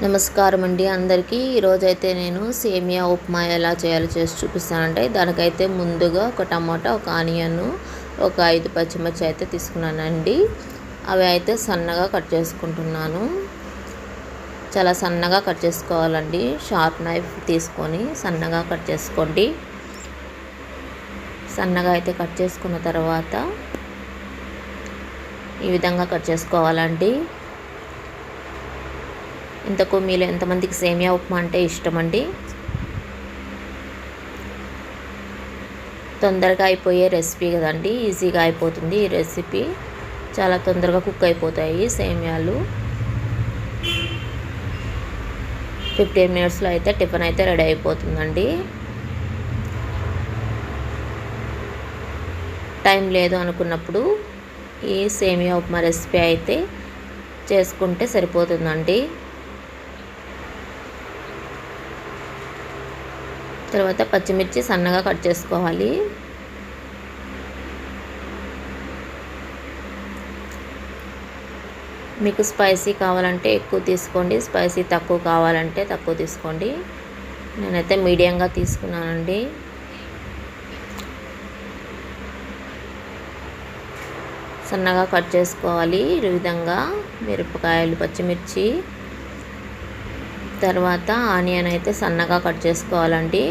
నమస్కారం అండి అందరికీ. ఈరోజైతే నేను సేమియా ఉప్మా ఎలా చేయాలో చేసి చూపిస్తానంటే, దానికైతే ముందుగా ఒక టమాటా, ఒక ఆనియన్, ఒక 5 పచ్చిమిర్చి అయితే తీసుకున్నానండి. అవి అయితే సన్నగా కట్ చేసుకుంటున్నాను. చాలా సన్నగా కట్ చేసుకోవాలండి. షార్ప్ నైఫ్ తీసుకొని సన్నగా కట్ చేసుకోండి. సన్నగా అయితే కట్ చేసుకున్న తర్వాత ఈ విధంగా కట్ చేసుకోవాలండి. ఇంతకు మీలో ఎంతమందికి సేమియా ఉప్మా అంటే ఇష్టమండి? తొందరగా అయిపోయే రెసిపీ కదండి, ఈజీగా అయిపోతుంది ఈ రెసిపీ. చాలా తొందరగా కుక్ అయిపోతాయి సేమియాలు. 15 మినిట్స్లో అయితే టిఫిన్ అయితే రెడీ అయిపోతుందండి. టైం లేదు అనుకున్నప్పుడు ఈ సేమియా ఉప్మా రెసిపీ అయితే చేసుకుంటే సరిపోతుందండి. తర్వాత పచ్చిమిర్చి సన్నగా కట్ చేసుకోవాలి. మీకు స్పైసీ కావాలంటే ఎక్కువ తీసుకోండి, స్పైసీ తక్కువ కావాలంటే తక్కువ తీసుకోండి. నేనైతే మీడియంగా తీసుకున్నానండి. సన్నగా కట్ చేసుకోవాలి ఈ విధంగా మిరపకాయలు, పచ్చిమిర్చి. తర్వాత ఆనియన్ అయితే సన్నగా కట్ చేసుకోవాలండి.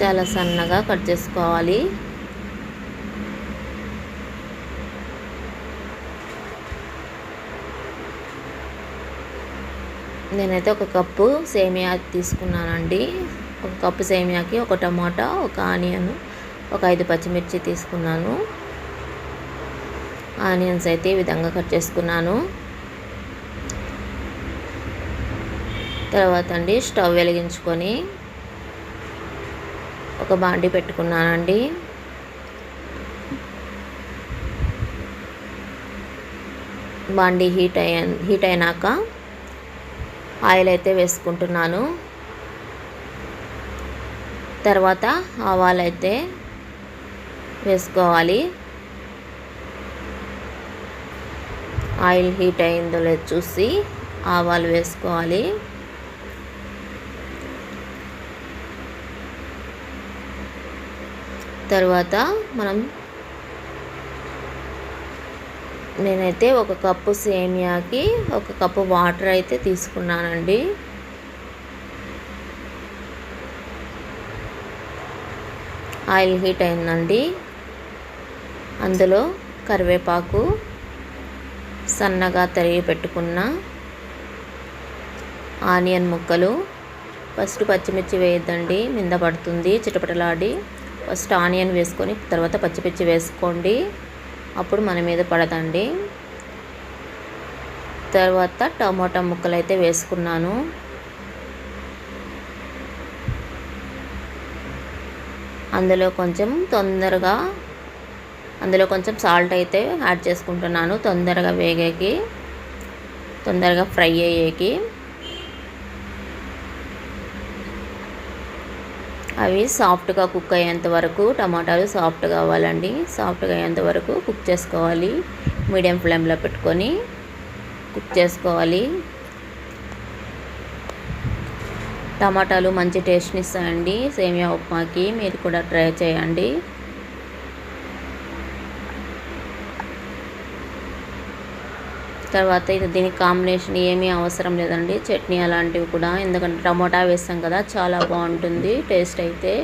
చాలా సన్నగా కట్ చేసుకోవాలి. నేనైతే ఒక కప్పు సేమియా తీసుకున్నానండి. ఒక కప్పు సేమియాకి ఒక టమాటా, ఒక ఆనియన్, ఒక 5 పచ్చిమిర్చి తీసుకున్నాను. ఆనియన్స్ అయితే ఈ విధంగా కట్ చేసుకున్నాను. తర్వాత అండి స్టవ్ వెలిగించుకొని ఒక బాండి పెట్టుకున్నానండి. బాండి హీట్ అయినాక ఆయిల్ అయితే వేసుకుంటున్నాను. తర్వాత ఆవాలు అయితే వేసుకోవాలి. ఆయిల్ హీట్ అయిందో లేదో చూసి ఆవాలు వేసుకోవాలి. తర్వాత నేనైతే ఒక కప్పు సేమియాకి ఒక కప్పు వాటర్ అయితే తీసుకున్నానండి. ఆయిల్ హీట్ అయిందండి. అందులో కరివేపాకు, సన్నగా తరిగి పెట్టుకున్న ఆనియన్ ముక్కలు. ఫస్ట్ పచ్చిమిర్చి వేయద్దండి, మింద పడుతుంది చిటపటలాడి. ఫస్ట్ ఆనియన్ వేసుకొని తర్వాత పచ్చిమిర్చి వేసుకోండి, అప్పుడు మన మీద పడదండి. తర్వాత టమాటా ముక్కలు అయితే వేసుకున్నాను. అందులో కొంచెం సాల్ట్ అయితే యాడ్ చేసుకుంటున్నాను, తొందరగా ఫ్రై అయ్యేకి. అవి సాఫ్ట్గా కుక్ అయ్యేంత వరకు, టమాటాలు సాఫ్ట్గా అవ్వాలండి. సాఫ్ట్గా అయ్యేంత వరకు కుక్ చేసుకోవాలి. మీడియం ఫ్లేమ్లో పెట్టుకొని కుక్ చేసుకోవాలి. టమాటాలు మంచి టేస్ట్ని ఇస్తాయండి సేమియా ఉప్మాకి. మీరు కూడా ట్రై చేయండి. తర్వాత దీనికి కాంబినేషన్ ఏమీ అవసరం లేదండి, చట్నీ అలాంటివి కూడా, ఎందుకంటే టమోటా వేస్తాం కదా, చాలా బాగుంటుంది టేస్ట్ అయితే.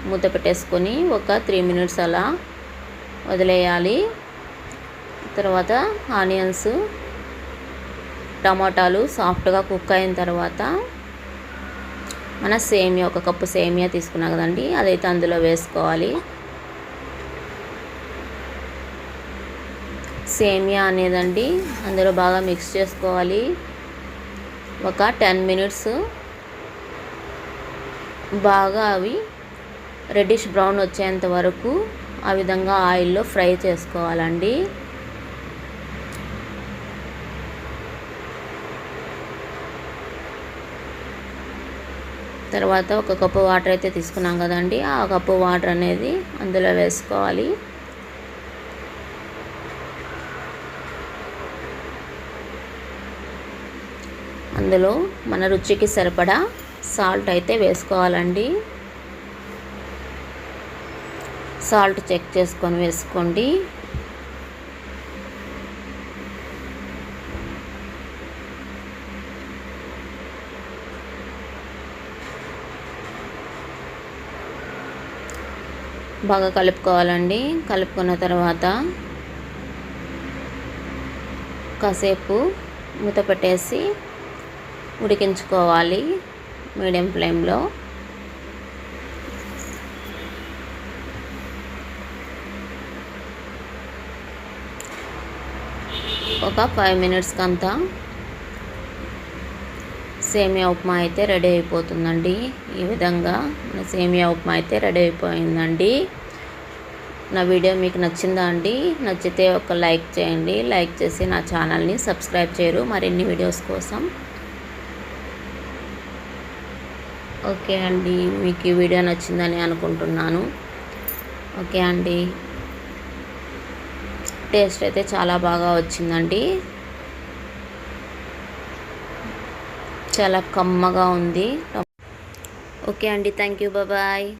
మూత పెట్టేసుకొని ఒక 3 మినిట్స్ అలా వదిలేయాలి. తర్వాత ఆనియన్స్, టమాటాలు సాఫ్ట్గా కుక్ అయిన తర్వాత మన సేమియా, ఒక కప్పు సేమియా తీసుకున్నాం కదండి, అదైతే అందులో వేసుకోవాలి. సేమియా అనేదండి అందులో బాగా మిక్స్ చేసుకోవాలి. ఒక 10 మినిట్స్ బాగా అవి రెడ్డిష్ బ్రౌన్ వచ్చేంత వరకు ఆ విధంగా ఆయిల్లో ఫ్రై చేసుకోవాలండి. తర్వాత ఒక కప్పు వాటర్ అయితే తీసుకున్నాం కదండి, ఆ కప్పు వాటర్ అనేది అందులో వేసుకోవాలి. అందులో మన రుచికి సరిపడా సాల్ట్ అయితే వేసుకోవాలండి. సాల్ట్ చెక్ చేసుకొని వేసుకోండి. బాగా కలుపుకోవాలండి. కలుపుకున్న తర్వాత కాసేపు మూత పెట్టేసి ఉడికించుకోవాలి మీడియం ఫ్లేమ్లో. ఒక 5 మినిట్స్కి అంతా సేమియా ఉప్మా అయితే రెడీ అయిపోతుందండి. ఈ విధంగా మన సేమియా ఉప్మా అయితే రెడీ అయిపోయిందండి. నా వీడియో మీకు నచ్చిందా అండి? నచ్చితే ఒక లైక్ చేయండి. లైక్ చేసి నా ఛానల్ని సబ్స్క్రైబ్ చేయరు మరిన్ని వీడియోస్ కోసం. ఓకే అండి, మీకు ఈ వీడియో నచ్చిందని అనుకుంటున్నాను. ఓకే అండి, టేస్ట్ అయితే చాలా బాగా వచ్చిందండి. చాలా కమ్మగా ఉంది. ఓకే అండి, థ్యాంక్ యూ, బాయ్.